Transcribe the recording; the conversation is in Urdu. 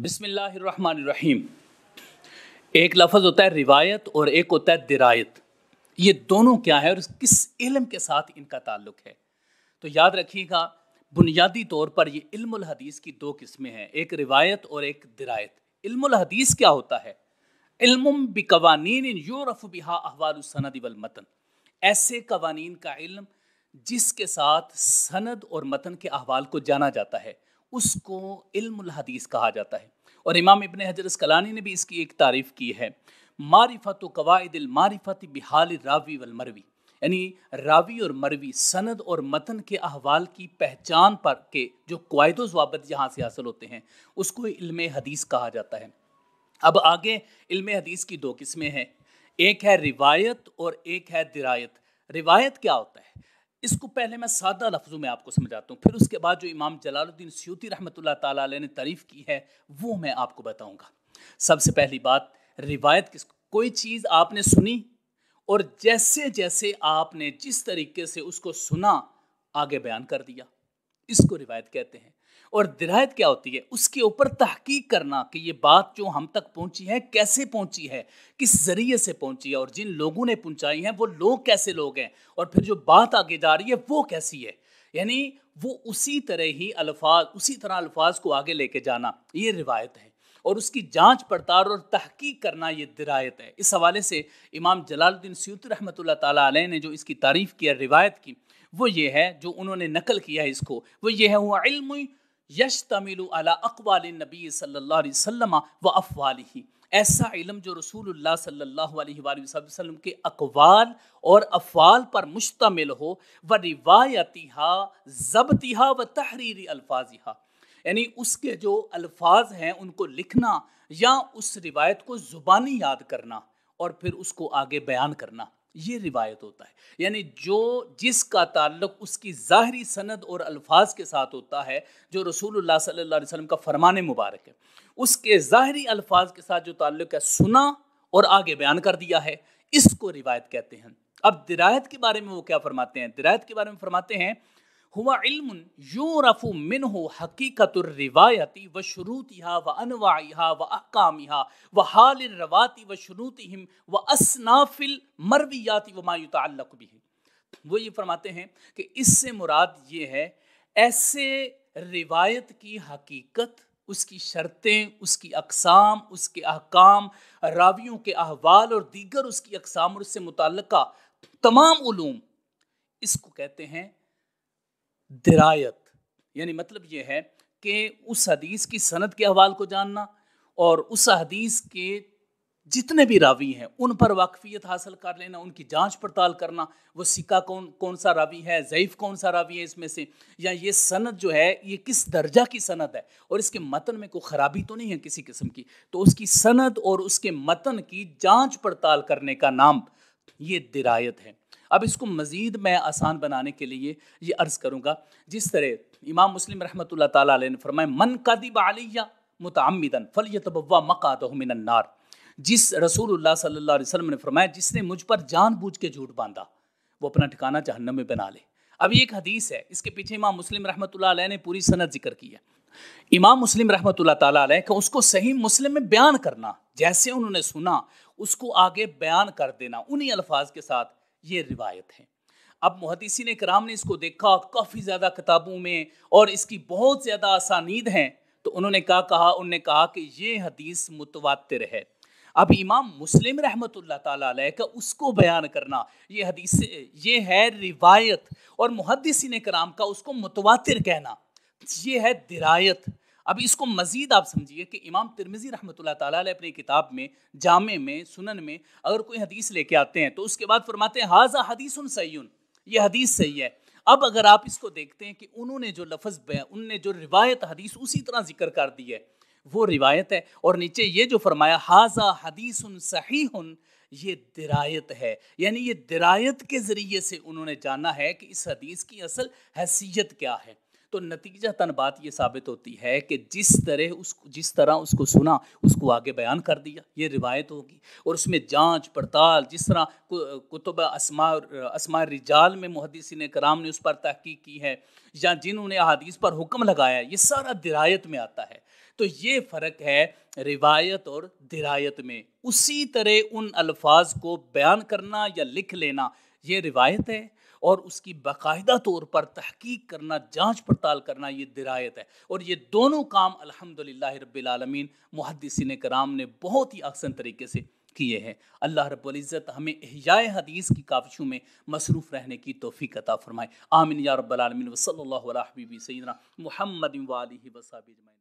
بسم اللہ الرحمن الرحیم۔ ایک لفظ ہوتا ہے روایت اور ایک ہوتا ہے درایت۔ یہ دونوں کیا ہے اور کس علم کے ساتھ ان کا تعلق ہے؟ تو یاد رکھیے گا، بنیادی طور پر یہ علم الحدیث کی دو قسمیں ہیں، ایک روایت اور ایک درایت۔ علم الحدیث کیا ہوتا ہے؟ علم بقوانین یعرف بہا احوال السند والمتن، ایسے قوانین کا علم جس کے ساتھ سند اور متن کے احوال کو جانا جاتا ہے، اس کو علم الحدیث کہا جاتا ہے۔ اور امام ابن حجر اسقلانی نے بھی اس کی ایک تعریف کی ہے، معرفت و قواعد المعرفت بحال الراوی والمروی، یعنی راوی اور مروی، سند اور متن کے احوال کی پہچان پر کے جو قواعد و ضوابط یہاں سے حاصل ہوتے ہیں اس کو علم حدیث کہا جاتا ہے۔ اب آگے علم حدیث کی دو قسمیں ہیں، ایک ہے روایت اور ایک ہے درایت۔ روایت کیا ہوتا ہے؟ اس کو پہلے میں سادہ لفظوں میں آپ کو سمجھاتا ہوں، پھر اس کے بعد جو امام جلال الدین سیوطی رحمۃ اللہ تعالیٰ علیہ نے تعریف کی ہے وہ میں آپ کو بتاؤں گا۔ سب سے پہلی بات، روایت کوئی چیز آپ نے سنی اور جیسے جیسے آپ نے جس طریقے سے اس کو سنا آگے بیان کر دیا، اس کو روایت کہتے ہیں۔ اور درایت کیا ہوتی ہے؟ اس کے اوپر تحقیق کرنا کہ یہ بات جو ہم تک پہنچی ہے کیسے پہنچی ہے، کس ذریعے سے پہنچی ہے، اور جن لوگوں نے پہنچائی ہیں وہ لوگ کیسے لوگ ہیں، اور پھر جو بات آگے جا رہی ہے وہ کیسی ہے، یعنی وہ اسی طرح الفاظ کو آگے لے کے جانا، یہ روایت ہے۔ اور اس کی جانچ پڑتال اور تحقیق کرنا یہ درایت ہے۔ اس حوالے سے امام جلال الدین سیوطی رحمۃ اللہ تعالیٰ علیہ نے جو اس کی تعریف کی ہے روایت کی، وہ یہ ہے، جو انہوں نے نقل کیا ہے اس کو، وہ یہ ہے، وہ علم یشتمل علی اقوال النبی صلی اللہ علیہ وسلم و افعالہ، ایسا علم جو رسول اللہ صلی اللہ علیہ وآلہ وسلم کے اقوال اور افعال پر مشتمل ہو، و روایتہا ضبطہا و تحریر الفاظہا، یعنی اس کے جو الفاظ ہیں ان کو لکھنا یا اس روایت کو زبانی یاد کرنا اور پھر اس کو آگے بیان کرنا، یہ روایت ہوتا ہے۔ یعنی جس کا تعلق اس کی ظاہری سند اور الفاظ کے ساتھ ہوتا ہے، جو رسول اللہ صلی اللہ علیہ وسلم کا فرمان مبارک ہے، اس کے ظاہری الفاظ کے ساتھ جو تعلق ہے، سنا اور آگے بیان کر دیا ہے، اس کو روایت کہتے ہیں۔ اب درایت کے بارے میں وہ کیا فرماتے ہیں؟ درایت کے بارے میں فرماتے ہیں، ہوا علم یعرف منہ حقیقت الروایت و شروطها و انواعها و احکامها و حال الرواة و شروطهم و اصناف المرویات و ما یتعلق به۔ وہ یہ فرماتے ہیں کہ اس سے مراد یہ ہے، ایسے روایت کی حقیقت، اس کی شرطیں، اس کی اقسام، اس کے احکام، راویوں کے احوال اور دیگر اس کی اقسام اور اس سے متعلقہ تمام علوم، اس کو کہتے ہیں درایت۔ یعنی مطلب یہ ہے کہ اس حدیث کی سند کے احوال کو جاننا اور اس حدیث کے جتنے بھی راوی ہیں ان پر واقفیت حاصل کر لینا، ان کی جانچ پڑتال کرنا، وہ ثقہ کون سا راوی ہے، ضعیف کون سا راوی ہے اس میں سے، یا یہ سند جو ہے یہ کس درجہ کی سند ہے اور اس کے متن میں کوئی خرابی تو نہیں ہے کسی قسم کی، تو اس کی سند اور اس کے متن کی جانچ پڑتال کرنے کا نام یہ درایت ہے۔ اب اس کو مزید میں آسان بنانے کے لیے یہ عرض کروں گا، جس طرح امام مسلم رحمۃ اللہ تعالیٰ علیہ نے فرمایا، من کذب علی متعمدا فلیتبوا مقعدہ من النار، جس رسول اللہ صلی اللہ علیہ وسلم نے فرمایا، جس نے مجھ پر جان بوجھ کے جھوٹ باندھا وہ اپنا ٹھکانہ جہنم میں بنا لے۔ اب یہ ایک حدیث ہے، اس کے پیچھے امام مسلم رحمۃ اللہ علیہ نے پوری سند ذکر کی ہے۔ امام مسلم رحمۃ اللہ تعالیٰ علیہ کہ اس کو صحیح مسلم میں بیان کرنا، جیسے انہوں نے سنا اس کو آگے بیان کر دینا انہی الفاظ کے ساتھ، یہ روایت ہے۔ اب محدثین کرام نے اس کو دیکھا کافی زیادہ کتابوں میں اور اس کی بہت زیادہ اسانید ہیں، تو انہوں نے کہا کہ یہ حدیث متواتر ہے۔ اب امام مسلم رحمۃ اللہ تعالیٰ علیہ کا اس کو بیان کرنا، یہ حدیث یہ ہے روایت، اور محدثین کرام کا اس کو متواتر کہنا یہ ہے درایت۔ اب اس کو مزید آپ سمجھیے کہ امام ترمذی رحمۃ اللہ تعالیٰ علیہ اپنی کتاب میں، جامع میں، سنن میں اگر کوئی حدیث لے کے آتے ہیں تو اس کے بعد فرماتے ہیں ھذا حدیث صحیح، یہ حدیث صحیح ہے۔ اب اگر آپ اس کو دیکھتے ہیں کہ انہوں نے جو لفظ انہوں نے جو روایت حدیث اسی طرح ذکر کر دی ہے وہ روایت ہے، اور نیچے یہ جو فرمایا ھذا حدیث صحیح، یہ درایت ہے۔ یعنی یہ درایت کے ذریعے سے انہوں نے جانا ہے کہ اس حدیث کی اصل حیثیت کیا ہے۔ تو نتیجتاً بات یہ ثابت ہوتی ہے کہ جس طرح اس کو سنا اس کو آگے بیان کر دیا، یہ روایت ہوگی۔ اور اس میں جانچ پڑتال، جس طرح کتب اسماء رجال میں محدثین کرام نے اس پر تحقیق کی ہے، یا جنہوں نے احادیث پر حکم لگایا ہے، یہ سارا درایت میں آتا ہے۔ تو یہ فرق ہے روایت اور درایت میں. اسی طرح ان الفاظ کو بیان کرنا یا لکھ لینا یہ روایت ہے، اور اس کی باقاعدہ طور پر تحقیق کرنا، جانچ پڑتال کرنا یہ درایت ہے. اور یہ دونوں کام الحمدللہ رب العالمین محدثین کرام نے بہت ہی احسن طریقے سے کیے ہیں. اللہ رب العزت ہمیں احیاء حدیث کی کاوشوں میں مصروف رہنے کی توفیق عطا فرمائے. آمین یا رب العالمین. وصلی اللہ علی حبیبی سیدنا محمد و آلہ و صحبہ اجمعین.